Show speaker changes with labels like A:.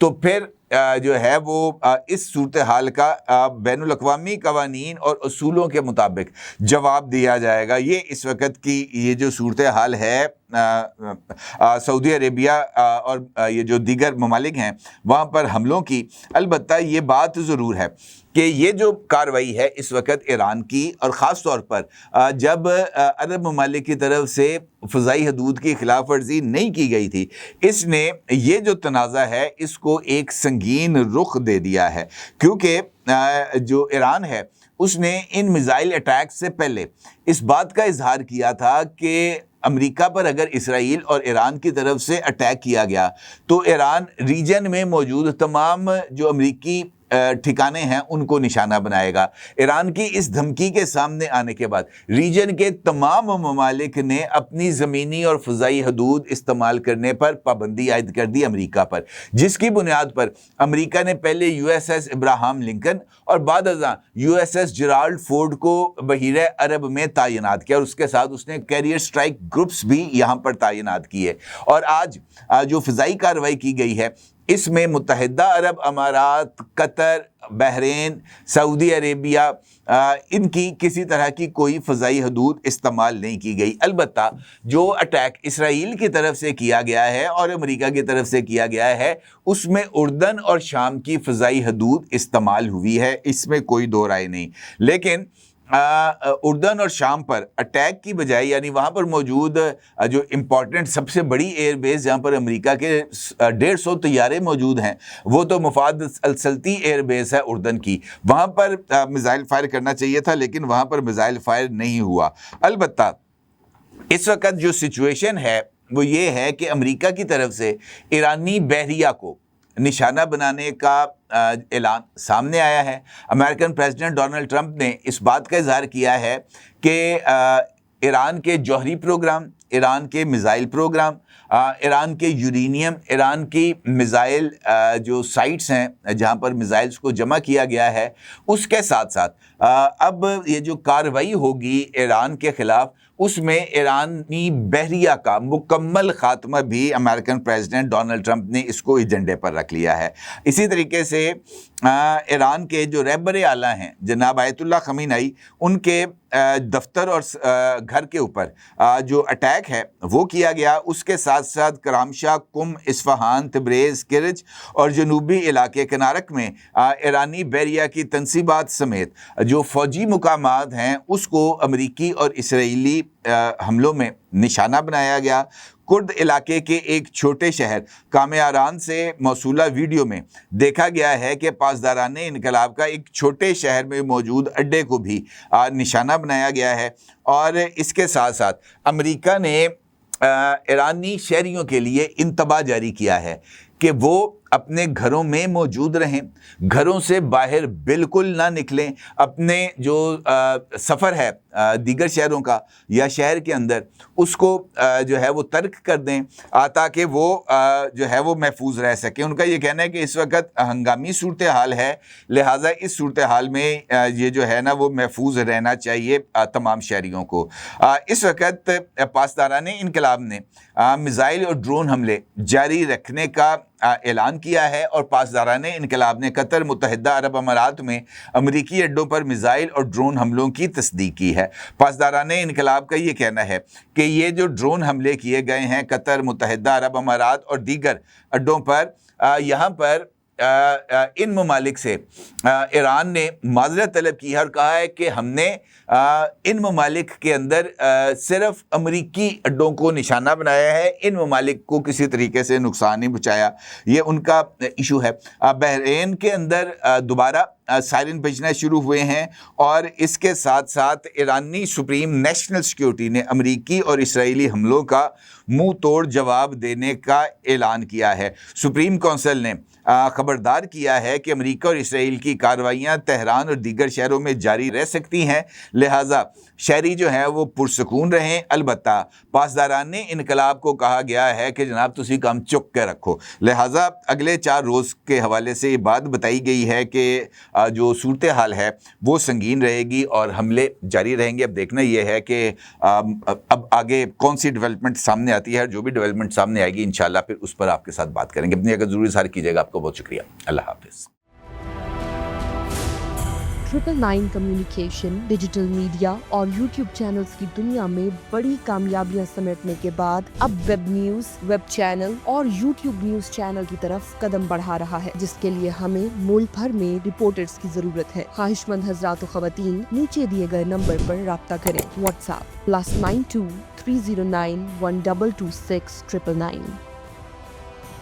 A: تو پھر جو ہے وہ اس صورتحال کا بین الاقوامی قوانین اور اصولوں کے مطابق جواب دیا جائے گا۔ یہ اس وقت کی یہ جو صورتحال ہے سعودی عربیہ اور یہ جو دیگر ممالک ہیں وہاں پر حملوں کی، البتہ یہ بات ضرور ہے کہ یہ جو کارروائی ہے اس وقت ایران کی، اور خاص طور پر جب عرب ممالک کی طرف سے فضائی حدود کی خلاف ورزی نہیں کی گئی تھی، اس نے یہ جو تنازع ہے اس کو ایک سنگین رخ دے دیا ہے، کیونکہ جو ایران ہے اس نے ان میزائل اٹیک سے پہلے اس بات کا اظہار کیا تھا کہ امریکہ پر اگر اسرائیل اور ایران کی طرف سے اٹیک کیا گیا تو ایران ریجن میں موجود تمام جو امریکی ٹھکانے ہیں ان کو نشانہ بنائے گا۔ ایران کی اس دھمکی کے سامنے آنے کے بعد ریجن کے تمام ممالک نے اپنی زمینی اور فضائی حدود استعمال کرنے پر پابندی عائد کر دی امریکہ پر، جس کی بنیاد پر امریکہ نے پہلے U S S Abraham Lincoln اور بعد ازاں یو ایس ایس جرالڈ فورڈ کو بحیرہ عرب میں تعینات کیا، اور اس کے ساتھ اس نے کیریئر سٹرائک گروپس بھی یہاں پر تعینات کیے۔ اور آج جو فضائی کارروائی کی گئی ہے اس میں متحدہ عرب امارات، قطر، بحرین، سعودی عربیہ، ان کی کسی طرح کی کوئی فضائی حدود استعمال نہیں کی گئی۔ البتہ جو اٹیک اسرائیل کی طرف سے کیا گیا ہے اور امریکہ کی طرف سے کیا گیا ہے اس میں اردن اور شام کی فضائی حدود استعمال ہوئی ہے، اس میں کوئی دو رائے نہیں۔ لیکن اردن اور شام پر اٹیک کی بجائے، یعنی وہاں پر موجود جو امپورٹنٹ سب سے بڑی ایئر بیس جہاں پر امریکہ کے 150 طیارے موجود ہیں وہ تو مفاد السلطی ایئر بیس ہے اردن کی، وہاں پر میزائل فائر کرنا چاہیے تھا لیکن وہاں پر میزائل فائر نہیں ہوا۔ البتہ اس وقت جو سچویشن ہے وہ یہ ہے کہ امریکہ کی طرف سے ایرانی بحریہ کو نشانہ بنانے کا اعلان سامنے آیا ہے۔ امریکن پریزیڈنٹ ڈونلڈ ٹرمپ نے اس بات کا اظہار کیا ہے کہ ایران کے جوہری پروگرام، ایران کے میزائل پروگرام، ایران کے یورینیم، ایران کی میزائل جو سائٹس ہیں جہاں پر میزائلز کو جمع کیا گیا ہے، اس کے ساتھ ساتھ اب یہ جو کارروائی ہوگی ایران کے خلاف اس میں ایرانی بحریہ کا مکمل خاتمہ بھی امریکن پریزیڈنٹ ڈونلڈ ٹرمپ نے اس کو ایجنڈے پر رکھ لیا ہے۔ اسی طریقے سے ایران کے جو رہبر اعلیٰ ہیں جناب آیت اللہ خمینئی، ان کے دفتر اور گھر کے اوپر جو اٹیک ہے وہ کیا گیا، اس کے ساتھ ساتھ کرامشاہ، قم، اصفہان، تبریز، کرج اور جنوبی علاقے کنارک میں ایرانی بحریہ کی تنصیبات سمیت جو فوجی مقامات ہیں اس کو امریکی اور اسرائیلی حملوں میں نشانہ بنایا گیا۔ کرد علاقے کے ایک چھوٹے شہر کامیاران سے موصولہ ویڈیو میں دیکھا گیا ہے کہ پاسداران انقلاب کا ایک چھوٹے شہر میں موجود اڈے کو بھی نشانہ بنایا گیا ہے۔ اور اس کے ساتھ ساتھ امریکہ نے ایرانی شہریوں کے لیے انتباہ جاری کیا ہے کہ وہ اپنے گھروں میں موجود رہیں، گھروں سے باہر بالکل نہ نکلیں، اپنے جو سفر ہے دیگر شہروں کا یا شہر کے اندر اس کو جو ہے وہ ترک کر دیں تاکہ وہ جو ہے وہ محفوظ رہ سکیں۔ ان کا یہ کہنا ہے کہ اس وقت ہنگامی صورتحال ہے، لہٰذا اس صورتحال میں یہ جو ہے نا وہ محفوظ رہنا چاہیے تمام شہریوں کو۔ اس وقت پاسداران انقلاب نے میزائل اور ڈرون حملے جاری رکھنے کا اعلان کیا ہے، اور پاسداران انقلاب نے قطر، متحدہ عرب امارات میں امریکی اڈوں پر میزائل اور ڈرون حملوں کی تصدیق کی ہے۔ پاسداران انقلاب کا یہ کہنا ہے کہ یہ جو ڈرون حملے کیے گئے ہیں قطر، متحدہ عرب امارات اور دیگر اڈوں پر، یہاں پر ان ممالک سے ایران نے معذرت طلب کی ہے اور کہا ہے کہ ہم نے ان ممالک کے اندر صرف امریکی اڈوں کو نشانہ بنایا ہے، ان ممالک کو کسی طریقے سے نقصان نہیں پہنچایا، یہ ان کا ایشو ہے۔ بحرین کے اندر دوبارہ سائرن بجنا شروع ہوئے ہیں، اور اس کے ساتھ ساتھ ایرانی سپریم نیشنل سیکیورٹی نے امریکی اور اسرائیلی حملوں کا منہ توڑ جواب دینے کا اعلان کیا ہے۔ سپریم کونسل نے خبردار کیا ہے کہ امریکہ اور اسرائیل کی کارروائیاں تہران اور دیگر شہروں میں جاری رہ سکتی ہیں، لہٰذا شہری جو ہیں وہ پرسکون رہیں۔ البتہ پاسداران انقلاب کو کہا گیا ہے کہ جناب تسی کام چک کے رکھو، لہٰذا اگلے 4 روز کے حوالے سے یہ بات بتائی گئی ہے کہ جو صورتحال ہے وہ سنگین رہے گی اور حملے جاری رہیں گے. اب دیکھنا یہ ہے کہ اب آگے کون سی ڈیولپمنٹ سامنے آتی ہے. جو بھی ڈیولپمنٹ سامنے آئے گی انشاءاللہ پھر اس پر آپ کے ساتھ بات کریں گے. اپنی اگر ضروری ساری کیجیے گا. آپ کو بہت شکریہ. اللہ حافظ.
B: 999 کمیونیکیشن، ڈیجیٹل میڈیا اور یوٹیوب چینلز کی دنیا میں بڑی کامیابیاں سمیٹنے کے بعد اب ویب نیوز، ویب چینل اور یوٹیوب نیوز چینل کی طرف قدم بڑھا رہا ہے، جس کے لیے ہمیں ملک بھر میں رپورٹرز کی ضرورت ہے. خواہش مند حضرات و خواتین نیچے دیے گئے نمبر پر رابطہ کریں. What's app +92 309 1226 999.